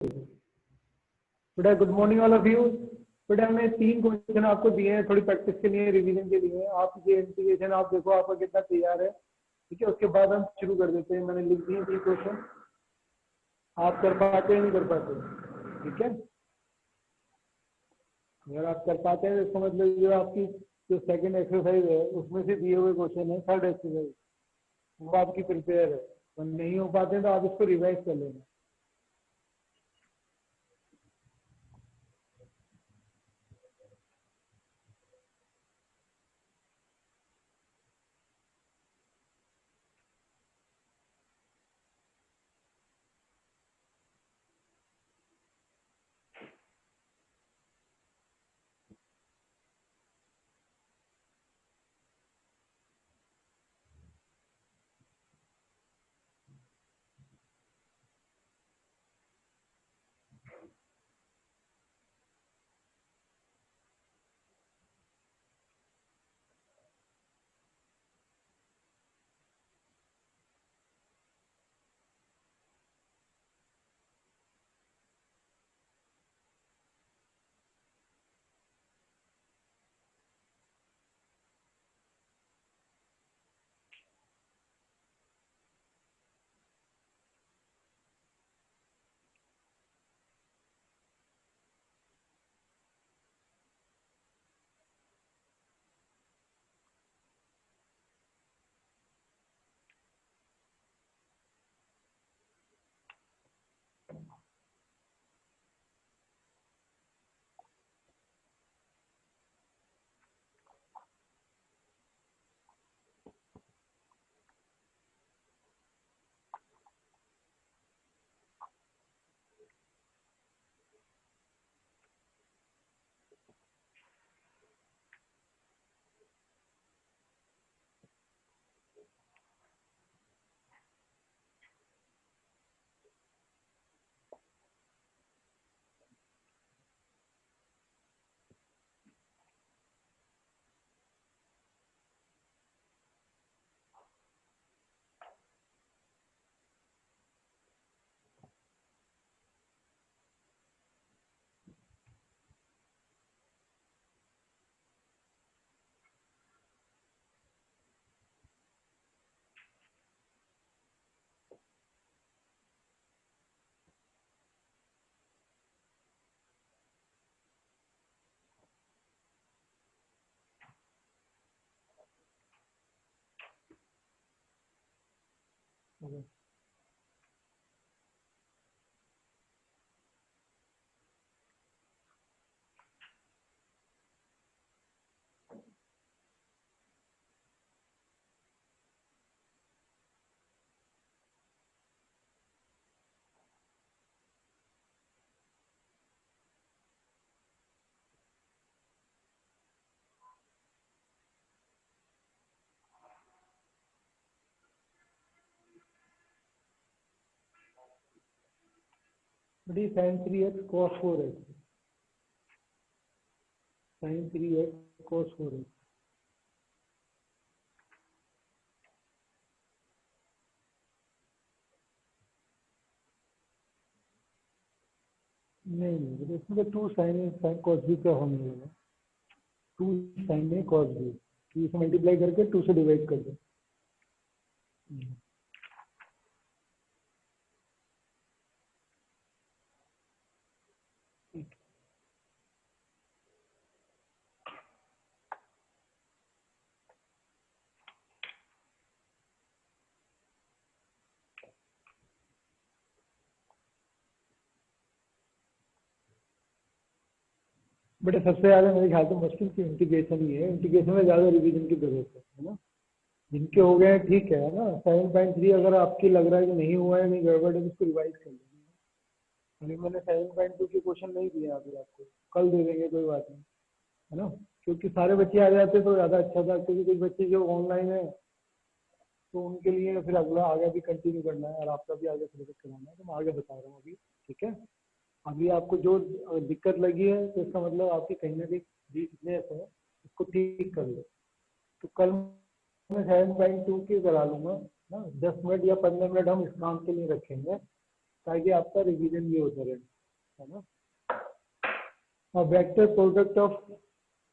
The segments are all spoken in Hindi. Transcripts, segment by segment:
बेटा good morning all of you. बेटा हमने 3 क्वेश्चन आपको दिए हैं थोड़ी प्रैक्टिस के लिए, रिवीजन के लिए। आप ये इंटीग्रेशन आप देखो आपका कितना तैयार है, ठीक है। उसके बाद हम शुरू कर देते हैं। मैंने लिख दिए 3 क्वेश्चन, आप कर पाते हैं नहीं कर पाते, ठीक है। अगर आप कर पाते हैं तो इसका मतलब जो आपकी जो सेकंड एक्सरसाइज है उसमें से दिए हुए क्वेश्चन है, थर्ड एक्सरसाइज, वो आपकी प्रिपेयर है। तो नहीं हो पाते हैं तो आप इसको रिवाइज कर लेना। बड़ी sign 3x cos 4x, sign 3x cos 4x। नहीं, इसमें तो 2 साइन cos b का होने वाला, 2 साइन में cos b, 2 से मल्टीप्लाई करके 2 से डिवाइड कर दो। बेटा सबसे ज्यादा मेरे ख्याल से मुश्किल की इंटीग्रेशन ही है। इंटीग्रेशन में ज्यादा रिवीजन की जरूरत है ना। जिनके हो गए हैं ठीक है ना। 7.3 अगर आपकी लग रहा है कि नहीं हुआ है, नहीं गड़बड़ है, तो उसको रिवाइज कर लेंगे। अभी मैंने 7.2 के क्वेश्चन नहीं दिए अभी आपको, कल दे देंगे, कोई बात नहीं, है ना। क्योंकि सारे बच्चे आ जाते तो ज्यादा अच्छा था, क्योंकि कुछ बच्चे जो ऑनलाइन है तो उनके लिए फिर अगला आगे भी कंटिन्यू करना है और आपका भी आगे सिलेक्ट कराना है, तो मैं आगे बता रहा हूँ अभी, ठीक है। अभी आपको जो दिक्कत लगी है तो इसका मतलब आपकी कहीं ना कहीं वीकनेस है, उसको ठीक कर लो। तो कल मैं 7.2 की करा लूंगा ना। 10 मिनट या 15 मिनट हम इस काम के लिए रखेंगे ताकि आपका रिवीजन भी होता रहे। है ना। और vector product of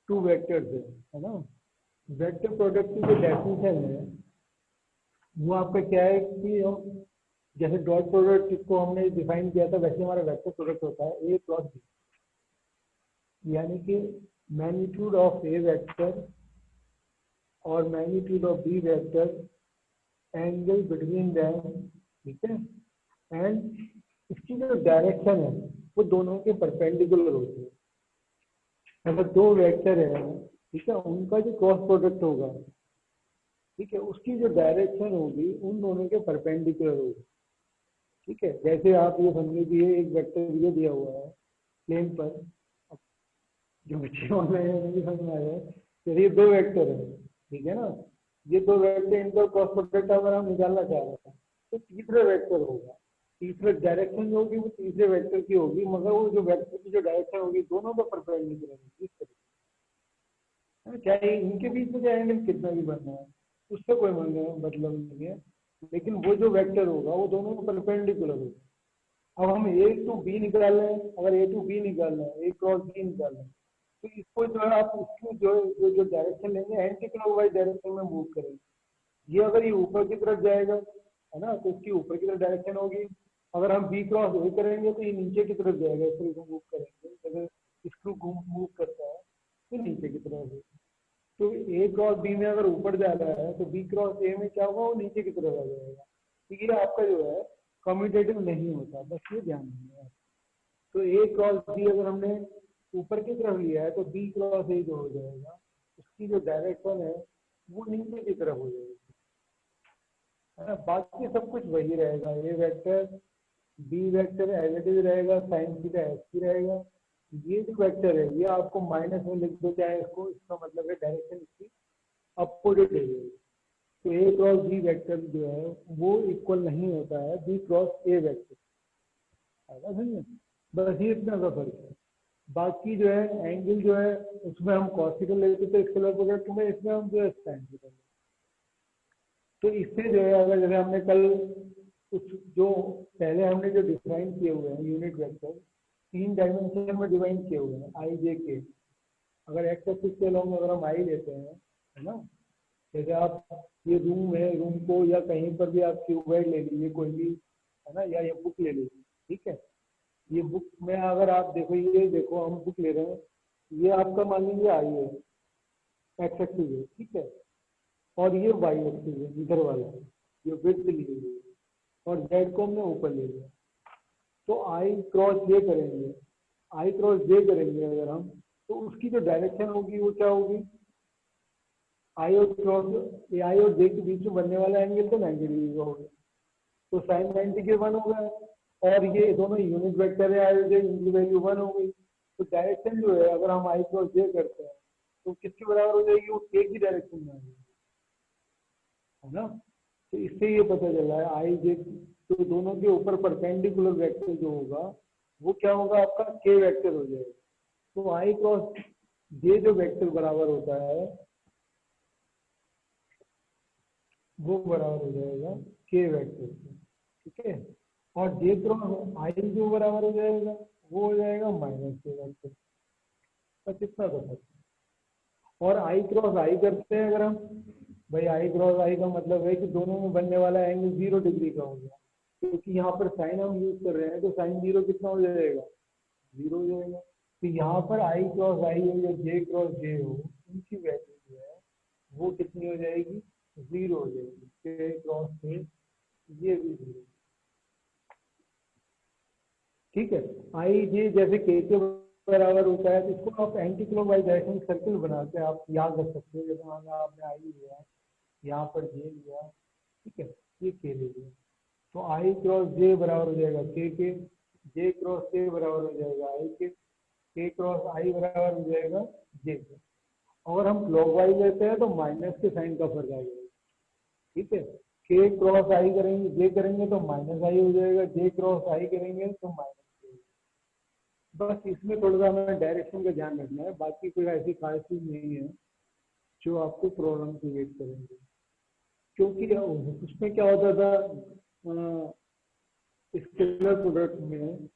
two vectors है ना। वेक्टर प्रोडक्ट की जो डेफिनेशन है वो आपका क्या है कि हम जैसे डॉट प्रोडक्ट को हमने डिफाइन किया था वैसे हमारा वेक्टर प्रोडक्ट होता है ए क्रॉस बी, यानी कि मैग्नीट्यूड ऑफ ए वेक्टर और magnitude of B vector, angle between them, ठीक है, एंड इसकी जो डायरेक्शन है वो दोनों के परपेंडिकुलर होती है। अगर दो वेक्टर है, ठीक है, उनका जो क्रॉस प्रोडक्ट होगा, ठीक है, उसकी जो डायरेक्शन होगी उन दोनों के परपेंडिकुलर होगी। ठीक है, जैसे आप ये समझ लीजिए एक वेक्टर ये दिया हुआ है प्लेन पर, जो बच्चे ऑनलाइन है उन्हें समझ में आ जाए, जैसे ये दो वेक्टर है, ठीक है ना, ये दो वेक्टर इनका क्रॉस प्रोडक्ट अगर हम निकालना चाह रहे हैं तो तीसरा वेक्टर होगा, तीसरे डायरेक्शन जो होगी वो तीसरे वेक्टर की होगी, मगर वो जो वेक्टर की जो डायरेक्शन होगी दोनों का परपेंडिकुलर होगी। इस तरीके से चाहे इनके बीच में चाहे एंगल कितना भी बनना है उससे कोई मतलब नहीं है, लेकिन वो जो वेक्टर होगा वो दोनों को परपेंडिकुलर होगा। अब हम ए टू बी निकाल रहे हैं, अगर ए टू बी निकालना है, ए क्रॉस बी निकाल रहे हैं, तो इसको जो है आप इसकी जो डायरेक्शन लेंगे एंटी क्लॉकवाइज डायरेक्शन में मूव करेंगे। ये अगर ये ऊपर की तरफ जाएगा, है ना, तो इसकी ऊपर की तरफ डायरेक्शन होगी। अगर हम बी क्रॉस ए करेंगे तो ये नीचे की तरफ जाएगा, इस तरह मूव करेंगे, अगर स्क्रू मूव करता है तो नीचे की तरफ होगी। तो ए क्रॉस बी में अगर ऊपर जा रहा है तो बी क्रॉस ए में क्या होगा, वो नीचे की तरफ आ जाएगा। तो ये आपका जो है कम्यूटेटिव नहीं होता, बस ये ध्यान रखना है। तो ए क्रॉस बी अगर हमने ऊपर की तरफ लिया है तो बी क्रॉस ए जो हो जाएगा उसकी जो डायरेक्शन है वो नीचे की तरफ हो जाएगी, है ना। बाकी सब कुछ वही रहेगा, a vector b vector as it is रहेगा, साइन थीटा एस की रहेगा। ये जो वेक्टर है ये आपको माइनस में लिख दो चाहे इसको, इसका मतलब है डायरेक्शन इसकी अपोजिट है। तो ए क्रॉस बी वेक्टर जो है वो इक्वल नहीं होता है बी क्रॉस ए वेक्टर, ऐसा नहीं है। बस ये इतना सा फर्क है। बाकी जो है एंगल जो है उसमें हम कॉसिकल लेते थे स्केलर प्रोडक्ट में, इसमें हम जो है साइन थीटा। तो इससे जो है अगर जैसे हमने कल कुछ जो पहले हमने जो डिफाइन किए हुए हैं यूनिट वेक्टर 3 डायमेंशन में डिफाइन किए हुए हैं आई जे के। अगर एक्स एक्सिस के लॉन्ग अगर हम आई लेते हैं, है ना, जैसे आप ये रूम है, रूम को या कहीं पर भी आप क्यूबॉइड ले लीजिए कोई भी, है ना, या ये बुक ले लीजिए, ठीक है। ये बुक में अगर आप देखो, ये देखो हम बुक ले रहे हैं, ये आपका मान लीजिए आई है, एक्स एक्सिस है, ठीक है, और ये वाई एक्सिस है इधर वाला, ये विड्थ ली हुई है, और जेड को हमने ऊपर ले लिया। तो आई क्रॉस जे करेंगे, आई क्रॉस जे करेंगे अगर हम, तो उसकी जो डायरेक्शन होगी वो क्या होगी, आई और क्रॉस आई और जे के बीच में बनने वाला एंगल तो 90 डिग्री का होगा, तो साइन 90 के 1 होगा, और ये दोनों यूनिट वेक्टर है आई और जे, इनकी वैल्यू 1 हो गई। तो डायरेक्शन जो है अगर हम आई क्रॉस जे करते हैं तो किसके बराबर हो जाएगी, वो के की डायरेक्शन में आ जाएगी, है ना। तो इससे ये पता चला है आई जे तो दोनों के ऊपर परपेंडिकुलर वेक्टर जो होगा वो क्या होगा, आपका के वेक्टर हो जाएगा। तो आई क्रॉस जे जो वेक्टर बराबर होता है वो बराबर हो जाएगा के वेक्टर से, ठीक है। और जे क्रॉस आई जो बराबर हो जाएगा वो हो जाएगा माइनस के वेक्टर, बस इतना तो है। और आई क्रॉस आई करते हैं अगर हम, भाई आई क्रॉस आई का मतलब है कि दोनों में बनने वाला एंगल 0 डिग्री का हो गया, क्योंकि यहाँ पर साइन हम यूज कर रहे हैं तो साइन 0 कितना हो जाएगा, 0 हो जाएगा। तो यहाँ पर आई क्रॉस आई हो या जे क्रॉस जे हो, उनकी वैल्यू जो है वो कितनी हो जाएगी, 0 हो जाएगी। के क्रॉस जे ये भी 0, ठीक है। आई जे जैसे के बराबर होता है तो इसको आप एंटी क्लॉकवाइज डायरेक्शन सर्किल बना के आप याद रख सकते हो। जैसे मान लो आपने आई लिया, यहाँ पर जे लिया, ठीक है, ये के ले लिया, तो आई क्रॉस जे बराबर हो जाएगा के, जे क्रॉस के बराबर हो जाएगा आई के क्रॉस आई बराबर हो जाएगा जे के। अगर हम क्लॉकवाइज लेते हैं तो माइनस के साइन का फर्क आ जाएगा, ठीक है। के क्रॉस आई करेंगे, जे करेंगे तो माइनस आई हो जाएगा, जे क्रॉस आई करेंगे तो माइनस। बस इसमें थोड़ा सा हमें डायरेक्शन का ध्यान रखना है, बाकी कोई ऐसी खास चीज नहीं है जो आपको प्रॉब्लम क्रिएट करेंगे। क्योंकि उसमें क्या होता था स्केलर प्रोडक्ट में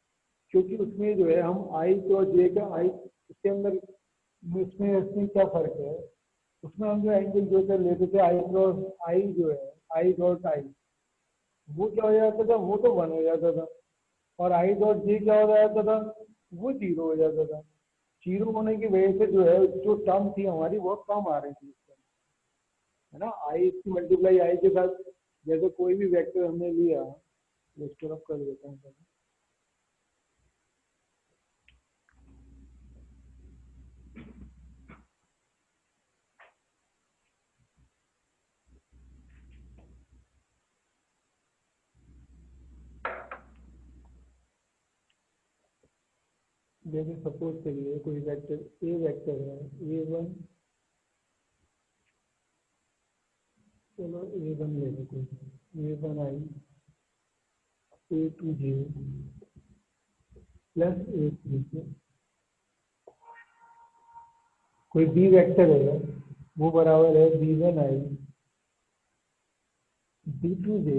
क्योंकि उसमें जो है हम आई तो जे का आई उसके अंदर इसमें इसमें क्या फर्क है, उसमें हम जो एंगल जो कर लेते थे आई क्रॉस आई जो है आई डॉट आई, वो क्या हो जाता था, वो तो वन हो जाता था। और आई डॉट जे क्या हो जाता था, वो जीरो हो जाता था। जीरो होने की वजह से जो है जो टर्म थी हमारी वो कम आ रही थी इसमें, है ना। आई इसकी मल्टीप्लाई आई के साथ, जैसे कोई भी वेक्टर हमने लिया, इसको रब कर देता हूँ पहले। जैसे सपोज करिए कोई वेक्टर ए वेक्टर है ए वन, चलो ए वन ले लेते हैं, a one i a two j plus a three, कोई बी वेक्टर है वो बराबर है b one i b two j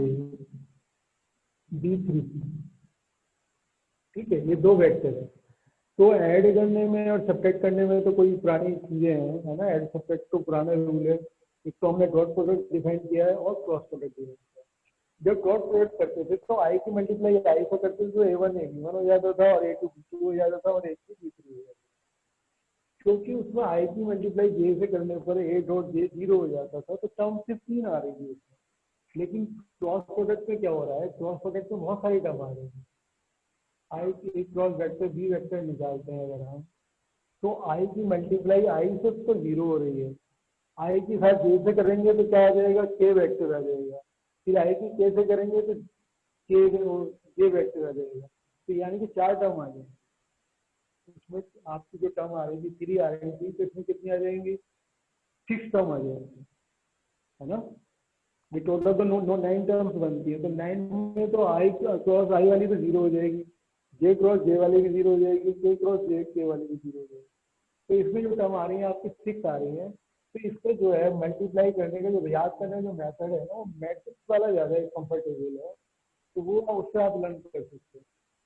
b three, ठीक है, ये दो वेक्टर है। तो ऐड करने में और सब्ट्रैक्ट करने में तो कोई पुरानी चीजें हैं, है ना, ऐड सब्ट्रैक्ट तो पुराने रूल है। एक तो हमने डॉट प्रोडक्ट डिफाइन किया है और क्रॉस प्रोडक्ट डिफाइन किया है। जब डॉट प्रोडक्ट करते थे तो आई की मल्टीप्लाई आई से करते थे तो ए वन ए बी वन हो जाता था और ए टू बी टू हो जाता था और ए थ्री बी थ्री हो जाता था। क्योंकि उसमें आई की मल्टीप्लाई जे से करने पर ए डॉट जे जीरो हो जाता था तो टर्म सिर्फ तीन आ रही थी उसमें। लेकिन क्रॉस प्रोडक्ट में क्या हो रहा है, क्रॉस प्रोडक्ट में बहुत सारी टर्म आ रही है। आई की एक क्रॉस वेक्टर बी वेक्टर निकालते हैं अगर हम, तो आई की मल्टीप्लाई आई से तो जीरो हो रही है, आई के साथ जे से करेंगे तो क्या आ जाएगा, के वेक्टर आ जाएगा। फिर आई की के से करेंगे तो के जे वेक्टर आ जाएगा। तो यानी कि चार टर्म आ जाएंगे उसमें। आपकी जो टर्म आ रही थी थ्री आ रही थी तो इसमें कितनी आ जाएंगी, सिक्स टर्म आ जाएंगी, है ना। ये टोटल तो नो नाइन टर्म्स बनती है, तो नाइन में तो आई क्रॉस आई वाली तो जीरो हो जाएगी, जे क्रॉस जे वाली भी जीरो हो जाएगी, के क्रॉस जे के वाली भी जीरो हो जाएगी। तो इसमें जो टर्म आ रही है आपकी सिक्स आ रही है। तो इसको जो है मल्टीप्लाई करने का जो याद करने का जो मेथड है ना वो मैट्रिक्स वाला ज़्यादा कंफर्टेबल है। तो वो उससे आप लर्न कर सकते हो।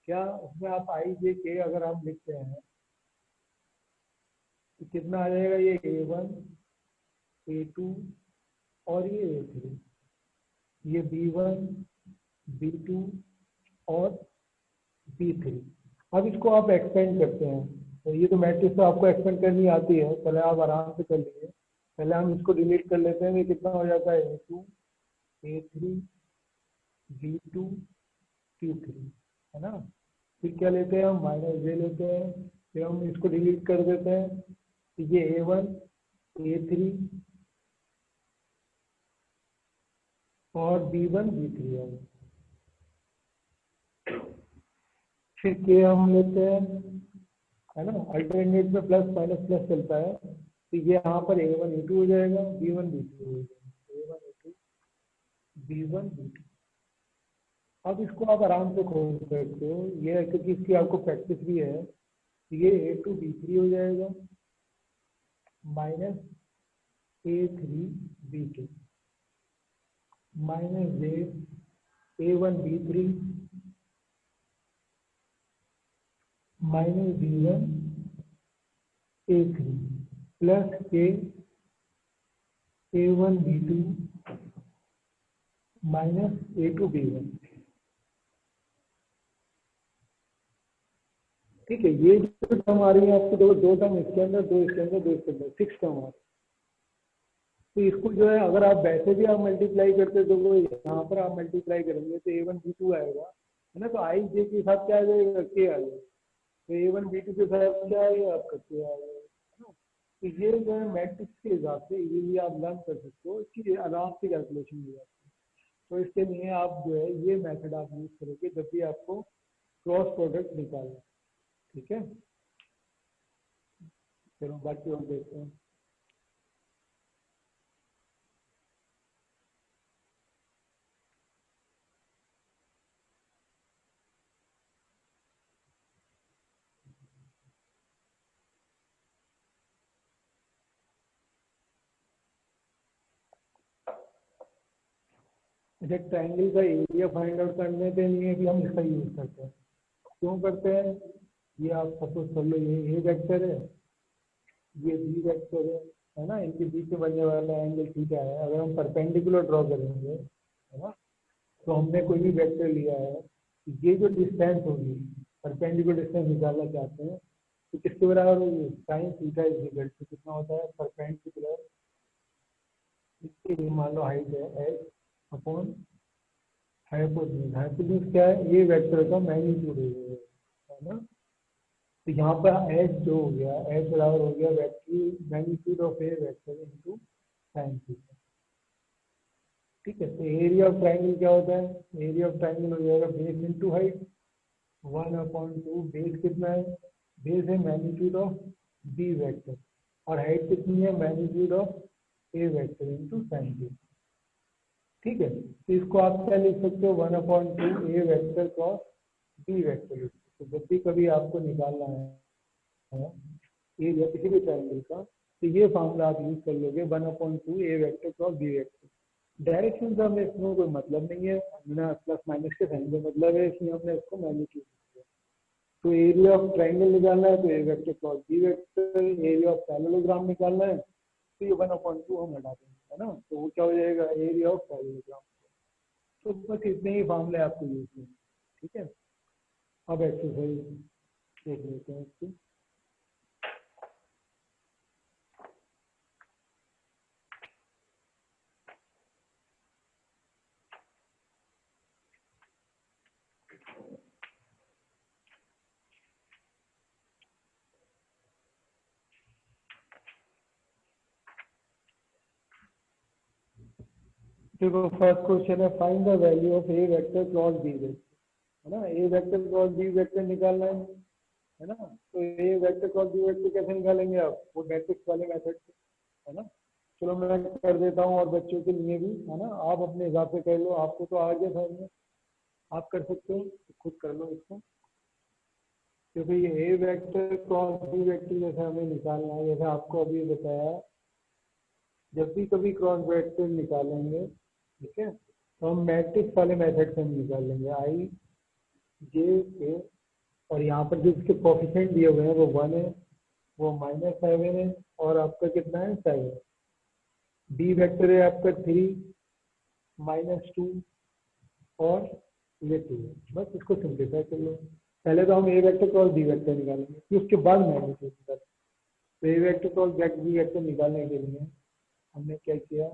क्या उसमें आप आई जे के अगर आप लिखते हैं तो कितना आ जाएगा, ये ए वन ए टू और ये ए थ्री, ये बी वन बी टू और बी थ्री। अब इसको आप एक्सपेंड करते हैं, तो ये तो मैट्रिक्स तो आपको एक्सपेंड करनी आती है, पहले आप आराम से कर लीजिए। पहले हम इसको डिलीट कर लेते हैं, ये कितना हो जाता है A two A three B two T three, है ना। फिर क्या लेते हैं हम, माइनस जे लेते हैं, फिर हम इसको डिलीट कर देते हैं, तो ये ए वन ए थ्री और बी वन बी थ्री है। फिर के हम लेते हैं, है ना, अल्टरनेट में प्लस माइनस प्लस चलता है, तो ये यहाँ पर ए वन ए टू हो जाएगा, बी वन बी टू हो जाएगा, A one A two B one B two. अब इसको आप आराम से खोल सकते हो, ये है क्योंकि इसकी आपको प्रैक्टिस भी है, ये ए टू बी थ्री हो जाएगा minus A three B two minus J A one B three minus B one A three plus K A one B two minus A two B one. ठीक है, ये जो टर्म आ रही है आपको, दो दो टर्म इसके अंदर, दो इसके अंदर, दो इसके अंदर, सिक्स टर्म आ रही है। तो इसको जो है अगर आप वैसे भी आप मल्टीप्लाई करते तो वो यहाँ पर आप मल्टीप्लाई करेंगे तो ए वन बी टू आएगा, है ना। तो आई जे के साथ क्या आ जाएगा, के आ जाएगा। तो ए वन बी टू के साथ क्या आएगा आपका, के आ जाएगा, है ना। तो ये जो है मैट्रिक्स के हिसाब से इजीली आप लर्न कर सकते हो, इसकी आराम से कैलकुलेशन हो जाती है। तो इसके लिए आप जो है ये मेथड आप यूज करोगे जब भी आपको क्रॉस प्रोडक्ट निकालना, ठीक है। चलो बाकी और देखते हैं। अच्छा, ट्राइंगल का एरिया फाइंड आउट करने के लिए भी हम इसका यूज करते हैं। क्यों करते हैं? ये आप सपोज कर लो ये ए वेक्टर है, ये बी वेक्टर है ना, इनके बीच में बनने वाला एंगल थीटा है। अगर हम परपेंडिकुलर ड्रॉ करेंगे, है ना, तो हमने कोई भी वेक्टर लिया है, ये जो डिस्टेंस होगी, परपेंडिकुलर डिस्टेंस निकालना चाहते हैं, तो किसके बराबर होगी? Sine theta is equal to कितना होता है? परपेंडिकुलर, इसके लिए मान लो हाइट है एच अपॉन हाइपोटेन्यूज। हाइपोटेन्यूज क्या है? ये वेक्टर का मैग्नीट्यूड है ना। तो यहाँ पर एच जो हो गया, एच बराबर हो गया vector magnitude of A vector into sine theta. ठीक है, तो एरिया ऑफ ट्राइंगल क्या होता है? एरिया ऑफ ट्राइंगल हो जाएगा बेस इनटू हाइट, 1/2। बेस कितना है? बेस है मैग्नीट्यूड ऑफ बी वेक्टर, और हाइट कितनी है? Magnitude of A vector into sine theta. ठीक है, तो इसको आप क्या लिख सकते हो? 1/2 A vector cross B vector. तो जब भी कभी आपको निकालना है एरिया किसी भी ट्राइंगल का, तो ये फॉर्मूला आप यूज कर लोगे, 1/2 A vector cross B vector. Direction का हमें इसमें कोई मतलब नहीं है, हमने प्लस माइनस के साइन का मतलब है, इसलिए हमने इसको मैग्नीट्यूड किया। तो एरिया ऑफ ट्राइंगल निकालना है तो A vector cross B vector, area of parallelogram निकालना है तो ये 1/2 हम हटा देंगे, है ना, तो वो क्या हो जाएगा? Area of parallelogram. तो बस इतने ही फॉर्मूले आपको यूज करने। ठीक है, अब एक्सरसाइज देख लेते हैं इसकी। देखो फर्स्ट क्वेश्चन है, find the value of A vector cross B vector, है ना। A vector cross B vector निकालना है ना। तो A vector cross B vector कैसे निकालेंगे आप? वो मैट्रिक्स वाले मेथड से, है ना। चलो मैं कर देता हूँ, और बच्चों के लिए भी, है ना, आप अपने हिसाब से कर लो, आपको तो आ गया समझ में, आप कर सकते हो, तो खुद कर लो इसको। क्योंकि ये ए वेक्टर क्रॉस बी वेक्टर जैसे हमें निकालना है, जैसे आपको अभी बताया, जब भी कभी क्रॉस वेक्टर निकालेंगे, ठीक है, तो हम मैट्रिक्स वाले मेथड से हम निकाल लेंगे, आई जे के, और यहाँ पर जो इसके कोफिशिएंट दिए हुए हैं वो 1 है, वो -7 है, और आपका कितना है? 7। बी वेक्टर है आपका 3, -2, और ये 2 है। बस इसको सिंप्लीफाई कर लो। पहले तो हम ए वेक्टर क्रॉस बी वेक्टर निकालेंगे, फिर उसके बाद मैग्नीट्यूड निकालेंगे। तो A vector cross B vector निकालने के लिए हमने क्या किया?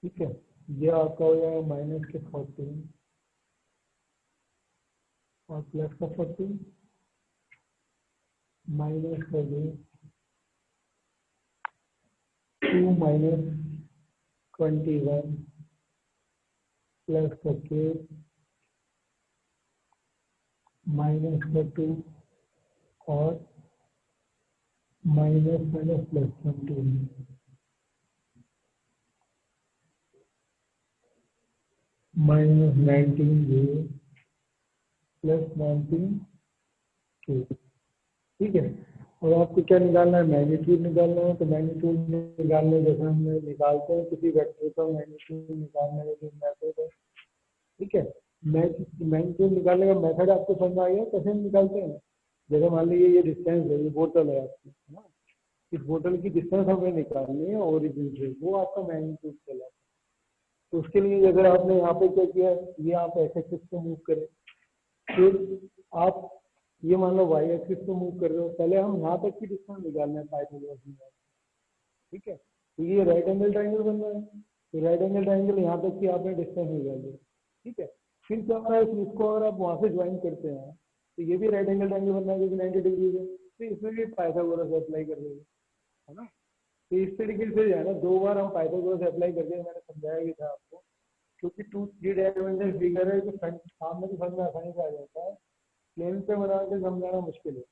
ठीक है, ये आपका हो जाएगा -14 और +14 -7 2 -21 +38 -2 और -+20 -19 ये +19 2। ठीक है, और आपको क्या निकालना है? मैग्नीट्यूड निकालना है। तो मैग्नीट्यूड निकालने जैसे हम निकालते हैं किसी वेक्टर का मैग्नीट्यूड निकालने का जो मेथड है, ठीक है, मैग्नीट्यूड निकालने का मेथड आपको समझ आ गया कैसे हम निकालते हैं? जैसे मान लीजिए ये डिस्टेंस है, ये बोतल है आपकी, है ना, इस बोतल की डिस्टेंस हमें निकालनी है ओरिजिन से, वो आपका मैग्नीट्यूड कहलाता है। तो उसके लिए अगर आपने यहाँ पे क्या किया, ये आप एक्स एक्सिस पे मूव करें, फिर आप ये मान लो वाई एक्सिस पे मूव कर रहे हो, पहले हम यहाँ तक की डिस्टेंस निकालना है पाइथागोरस में। ठीक है, तो ये राइट एंगल ट्राइंगल बन रहा है, तो राइट एंगल ट्राइंगल यहाँ तक की आपने डिस्टेंस निकाल ली। ठीक है, फिर क्या हो रहा है, इसको अगर आप वहाँ से ज्वाइन करते हैं तो ये भी राइट एंगल ट्राइंगल बन रहा है क्योंकि 90 डिग्री है, तो इसमें भी पाइथागोरस अप्लाई कर देंगे, है ना। तो इस तरीके से जो है ना, 2 बार हम पाइथागोरस अप्लाई करके, मैंने समझाया भी था आपको, क्योंकि 2-3 डायमेंशनल फिगर है, तो सामने की समझ में आसानी से आ जाता है, प्लेन पे बना के समझाना मुश्किल है।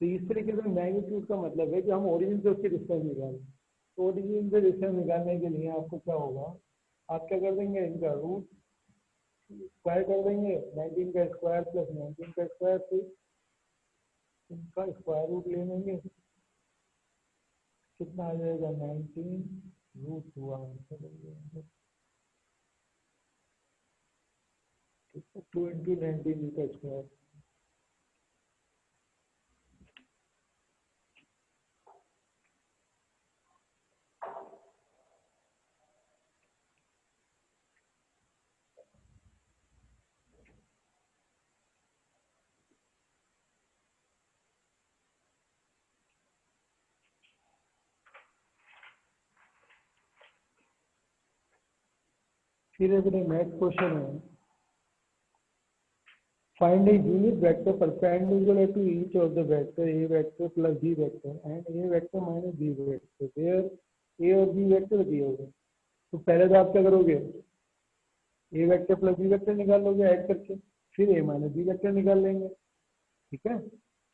तो इस तरीके से मैग्नीट्यूड का मतलब है कि हम ओरिजिन से उसकी डिस्टेंस निकालें। तो ओरिजिन से डिस्टेंस निकालने के लिए आपको क्या होगा, आप क्या कर देंगे, इनका रूट स्क्वायर कर देंगे, 19 का स्क्वायर प्लस 19 का स्क्वायर, फिर इनका स्क्वायर रूट ले लेंगे, कितना आ जाएगा 19 √1। 2 इंटू 19 का स्क्वायर। फिर अपने नेक्स्ट क्वेश्चन है, find a unit vector perpendicular to each of the vector a vector plus b vector and a vector minus b vector where a और b vector दिए होंगे। तो पहले तो आप क्या करोगे, a vector plus b vector निकाल लोगे ऐड करके, फिर a माइनस b वेक्टर निकाल लेंगे, ठीक है।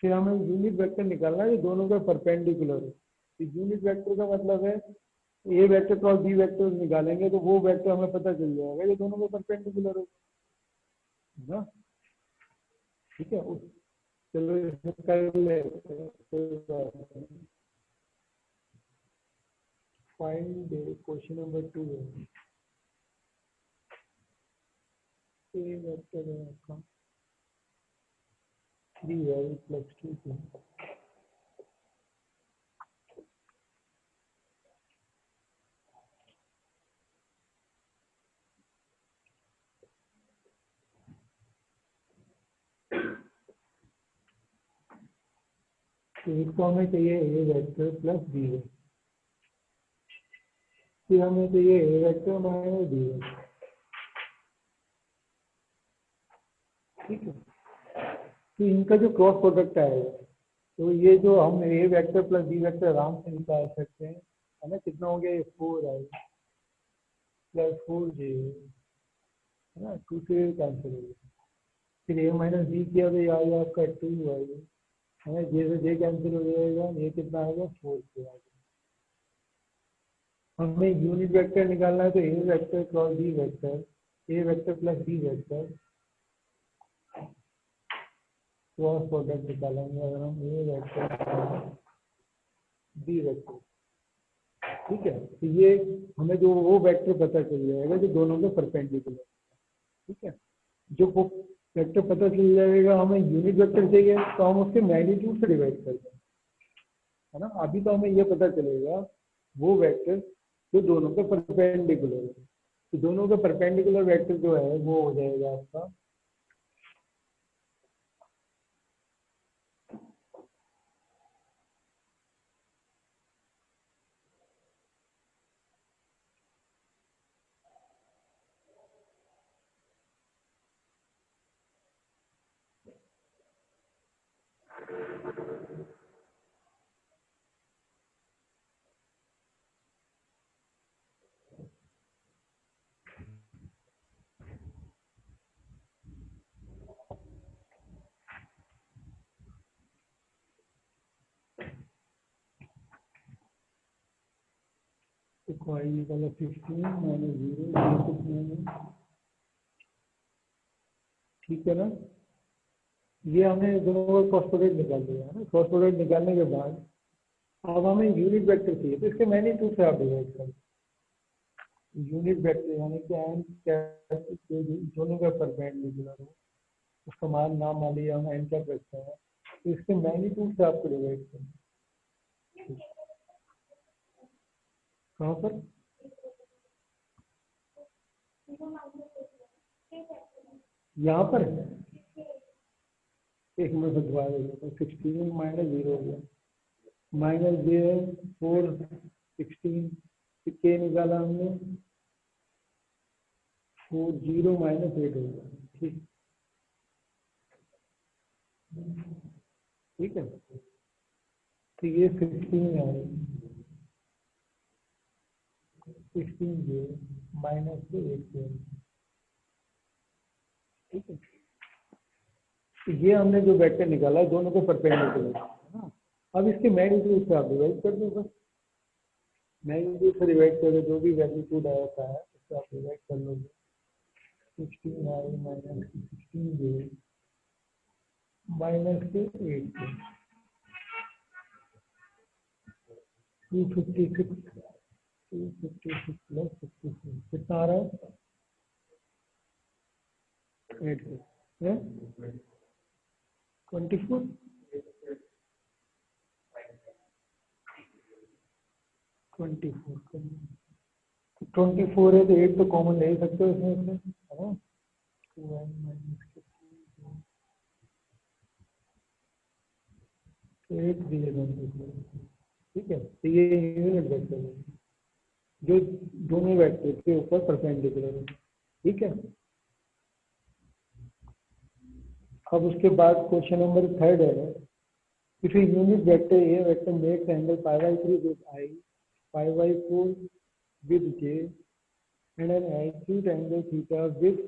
फिर हमें यूनिट वेक्टर निकालना है, दोनों का परपेंडिकुलर है। तो यूनिट वेक्टर का मतलब है ए वेक्टर क्रॉस बी वेक्टर निकालेंगे तो वो वेक्टर हमें पता चल जाएगा ये दोनों का परपेंडिकुलर हो ना, ठीक है। चलो इसे कर लेते हैं। फाइंड क्वेश्चन नंबर 2 है, ए वेक्टर है आपका 3y प्लस 2 तो इसको हमें चाहिए ए वेक्टर प्लस बी वेक्टर, फिर हमें चाहिए ए वेक्टर माइनस बी वेक्टर, ठीक है। तो इनका जो क्रॉस प्रोडक्ट आएगा तो ये जो हम ए वेक्टर प्लस बी वेक्टर आराम से निकाल सकते हैं, है ना। कितना हो गया, ये 4 आएगा प्लस 4j, है ना, 2 से कैंसिल हो गया। फिर ए माइनस बी किया तो ये आएगा आपका 2 आएगा, है ना। जे से जे कैंसिल हो जाएगा, ये कितना आएगा 4 आएगा। हमें यूनिट वेक्टर निकालना है तो A vector cross B vector, A vector plus B vector cross product निकालेंगे अगर हम ए वेक्टर बी वेक्टर, ठीक है। तो ये हमें जो वो वेक्टर पता चल जाएगा जो दोनों के परपेंडिकुलर, ठीक है। जो वो वेक्टर पता चल जाएगा, हमें यूनिट वेक्टर चाहिए तो हम उसके मैग्नीट्यूड से डिवाइड कर देंगे, है ना। अभी तो हमें ये पता चलेगा वो वेक्टर जो दोनों के परपेंडिकुलर है, तो दोनों के परपेंडिकुलर वेक्टर जो है वो हो जाएगा आपका y वाला 15 माइनस 0 ये कितना है, ठीक है ना। ये हमने दोनों का क्रॉस प्रोडक्ट निकाल लिया है ना। क्रॉस प्रोडक्ट निकालने के बाद अब हमें यूनिट वेक्टर चाहिए, तो इसके मैग्नीट्यूड से आप डिवाइड करें। यूनिट वेक्टर यानी कि एन दोनों का परपेंडिकुलर हो, उसका मान नाम मान लिया हम एन कैप रखते हैं, तो इसके मैग्नीट्यूड से आपको डिवाइड करें। कहाँ पर, यहाँ पर एक मिनट बदलवा देगा, 16 माइनस 0 हो गया, माइनस जे 4 16 के निकाला हमने 4 0 माइनस 8 हो गया, ठीक, ठीक है। तो ये 16 है, 16 जे माइनस 8, ठीक है। तो ये हमने जो वेक्टर निकाला है दोनों को परपेंडिकुलर है ना। अब इसके मैग्नीट्यूड से आप डिवाइड कर दो, बस मैग्नीट्यूड से डिवाइड करो, जो भी मैग्नीट्यूड आता है उससे आप डिवाइड कर लोगे। 16i माइनस 16j माइनस के 8 256 256 प्लस 66 कितना आ रहा है 8 है 24 24 है तो 8 तो कॉमन ले ही सकते हो इसमें से, है ना। 2n माइनस 8 दिए दोनों, ठीक है। तो ये यूनिट वेक्टर है जो दोनों वेक्टर के ऊपर परपेंडिकुलर है, ठीक है। अब उसके बाद क्वेश्चन नंबर 3 है, if a unit vector A vector makes angle pi by 3 with I, pi by 4 with J and an acute angle theta with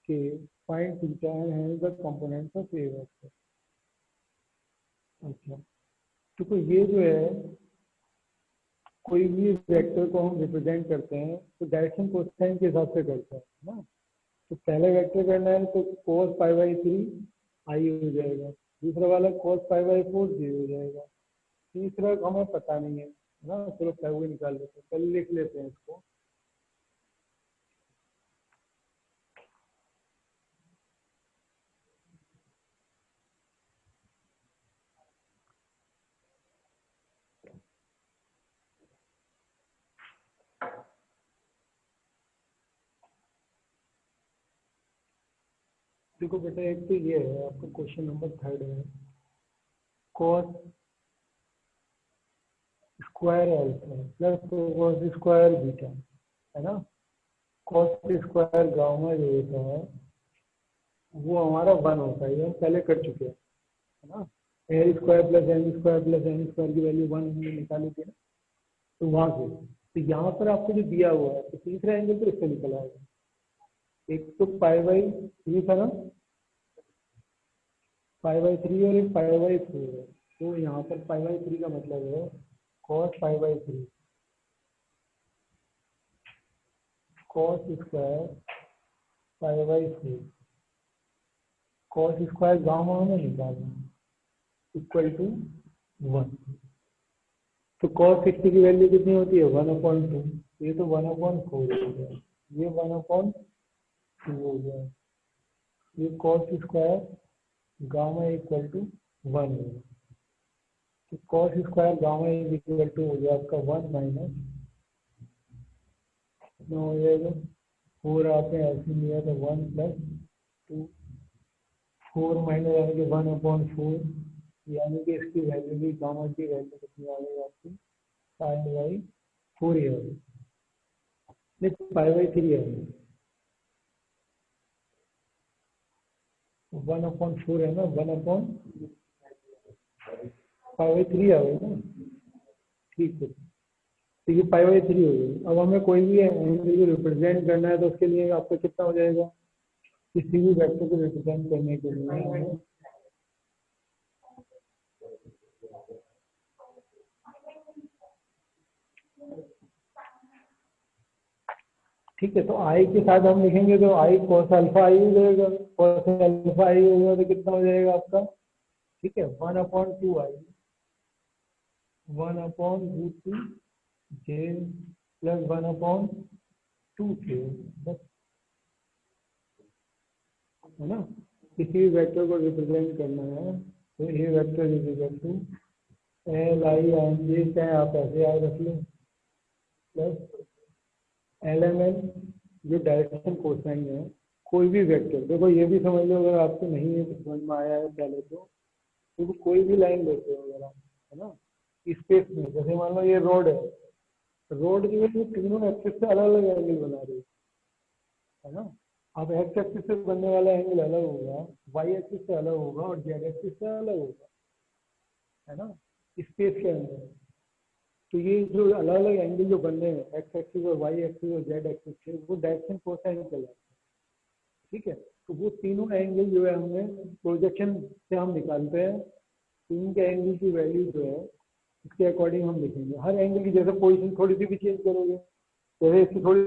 K, find theta and hence the components of A vector। अच्छा, तो ये जो है कोई भी वेक्टर को हम रिप्रेजेंट करते हैं तो डायरेक्शन कोसाइन के हिसाब से करते हैं ना। तो पहले वेक्टर करना है तो cos पाई बाई 3 आई हो जाएगा, दूसरा वाला cos पाई बाई 4 जी हो जाएगा, तीसरा हमें पता नहीं है ना। चलो पहले निकाल लेते हैं, पहले लिख लेते हैं इसको। देखो बेटा, एक तो ये है आपका क्वेश्चन नंबर 3 है, cos square alpha plus cos square beta, है ना। cos स्क्वायर गामा जो होता है वो हमारा 1 होता है, ये हम पहले कर चुके हैं, है ना। A square plus N square plus N square की वैल्यू 1 हमने निकाली थी ना, तो वहां से तो यहाँ पर आपको जो दिया हुआ है तो तीसरा एंगल तो इससे निकल आएगा, एक तो पाई बाई 3 था ना, पाई बाई 3 और एक पाई बाई 4 है। तो यहाँ पर पाई बाई 3 का मतलब है cos pi by 3 cos square pi by 4 cos square gamma में निकालना इक्वल टू 1। तो cos 60 की वैल्यू कितनी होती है 1/2, ये तो 1/4 हो गया, ये 1/2 हो गया, ये cos square gamma equal to 1 है। तो cos square gamma equal to हो गया आपका 1 माइनस कितना हो जाएगा 4, आपने ऐसे लिया तो 1 प्लस 2, 4 माइनस यानी कि 1/4, यानी कि इसकी वैल्यू भी गामा की वैल्यू कितनी आ गई आपकी पाई बाई 4 ही होगी, नहीं पाई बाई 3 है, 1/4 है ना, 1/पाई बाई 3 आ गई ना, ठीक है। तो ये पाई बाई 3 हो गई। अब हमें कोई भी एंगल को रिप्रेजेंट करना है तो उसके लिए आपको कितना हो जाएगा, किसी भी वेक्टर को रिप्रेजेंट करने के लिए, ठीक है। तो आई के साथ हम लिखेंगे तो आई cos अल्फा आई हो जाएगा, cos अल्फा आई होगा तो कितना हो जाएगा आपका, ठीक है 1/2 आई, 1/√2 j प्लस 1/2 k, बस, है ना। किसी भी वेक्टर को रिप्रेजेंट करना है तो ये vector is equal to L I N J, चाहे आप ऐसे आई रख लो, प्लस एल एम एन जो डायरेक्शन कोसाइन है कोई भी वेक्टर। देखो ये भी समझ लो, अगर आपको नहीं है समझ में आया है पहले तो कोई भी लाइन लेते हो अगर आप, है ना, स्पेस में, जैसे मान लो ये रोड है, रोड जो है ये तीनों एक्सिस से अलग अलग एंगल बना रही है ना। अब एक्स एक्सिस से बनने वाला एंगल अलग होगा, वाई एक्सिस से अलग होगा और जेड एक्सिस से अलग होगा, है ना, स्पेस के अंदर। तो ये जो अलग अलग एंगल जो बन रहे हैं एक्स एक्सिस और वाई एक्सिस और जेड एक्सिस के, वो डायरेक्शन कोसाइन कहलाते हैं, ठीक है। तो वो तीनों एंगल जो है हमने प्रोजेक्शन से हम निकालते हैं, तीन के एंगल की वैल्यू जो है उसके अकॉर्डिंग हम लिखेंगे। हर एंगल की जैसे पोजीशन थोड़ी सी भी चेंज करोगे, जैसे इसकी थोड़ी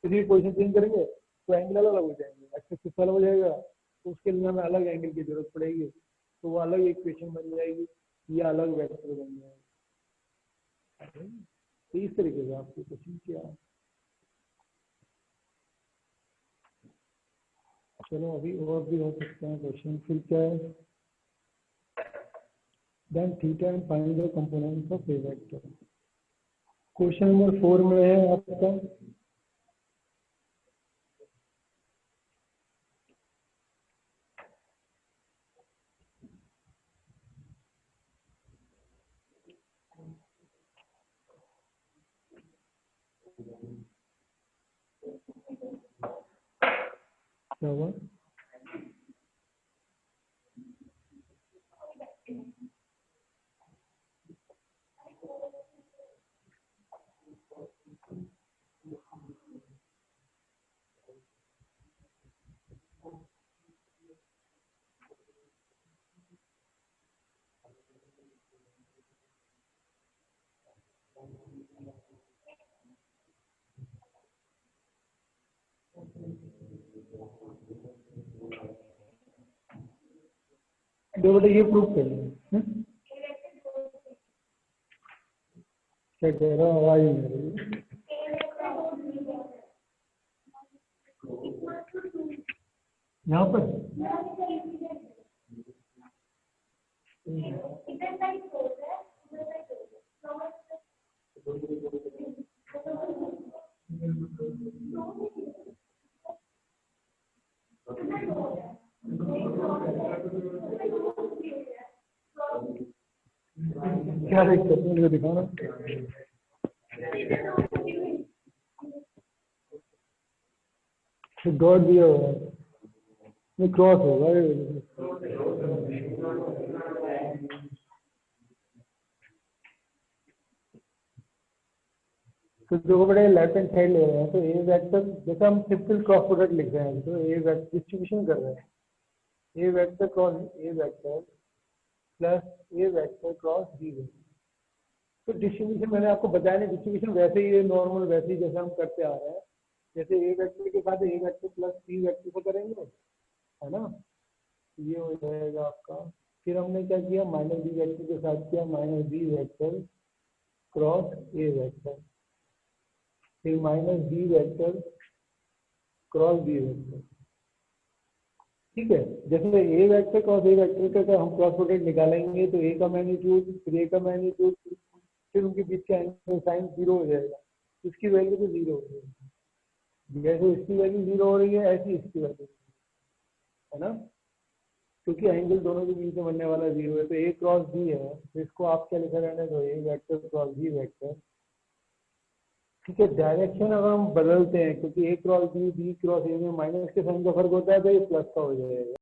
सी पोजीशन चेंज करेंगे तो एंगल अलग अलग हो जाएंगे, एक्स एक्सिस अलग हो जाएगा, तो उसके लिए हमें अलग एंगल की जरूरत पड़ेगी, तो वो अलग इक्वेशन बन जाएगी, ये अलग वेक्टर बन जाएगा। तो इस तरीके से आपको क्वेश्चन किया। चलो अभी और भी हो सकते हैं क्वेश्चन। फिर क्या है, then theta and find the components of A vector. Question number 4 में है आपका क्या हुआ, दो बेटा ये प्रूव करेंगे। क्या कह रहा हूँ, आवाज नहीं आ रही। यहाँ पर क्या दिक्कत है, मुझे दिखाना। डॉट दिया हुआ है, ये क्रॉस होगा ये। तो जो बड़े लेफ्ट हैंड साइड ले रहे हैं, तो ए वेक्टर जैसे हम सिंपल क्रॉस प्रोडक्ट लिख रहे हैं, तो ए वेक्टर डिस्ट्रीब्यूशन कर रहे हैं, A vector cross A vector plus A vector cross B vector. तो डिस्ट्रीब्यूशन मैंने आपको बताया नहीं, डिस्ट्रीब्यूशन वैसे ही है नॉर्मल, वैसे ही जैसे हम करते आ रहे हैं, जैसे ए वेक्टर के साथ ए वेक्टर प्लस बी वेक्टर से करेंगे, है ना। ये हो जाएगा आपका। फिर हमने क्या किया, माइनस बी वेक्टर के साथ किया minus B vector cross A vector, फिर minus B vector cross B vector. ठीक है, जैसे A vector cross A vector का हम क्रॉस प्रोडक्ट निकालेंगे तो ए का मैग्नीट्यूड फिर ए का मैग्नीट्यूड फिर उनके बीच का एंगल साइन 0 हो जाएगा, इसकी वैल्यू तो 0 हो जाएगी। जैसे इसकी वैल्यू 0 हो रही है ऐसी इसकी वैल्यू, है ना, क्योंकि एंगल दोनों के बीच में बनने वाला 0 है। तो ए क्रॉस बी है, तो इसको आप क्या लिखा रहने दो, A vector cross B vector. ठीक है, डायरेक्शन अगर हम बदलते हैं, क्योंकि A cross B B cross A में माइनस के साइन का फर्क होता है, तो ये प्लस का हो जाएगा।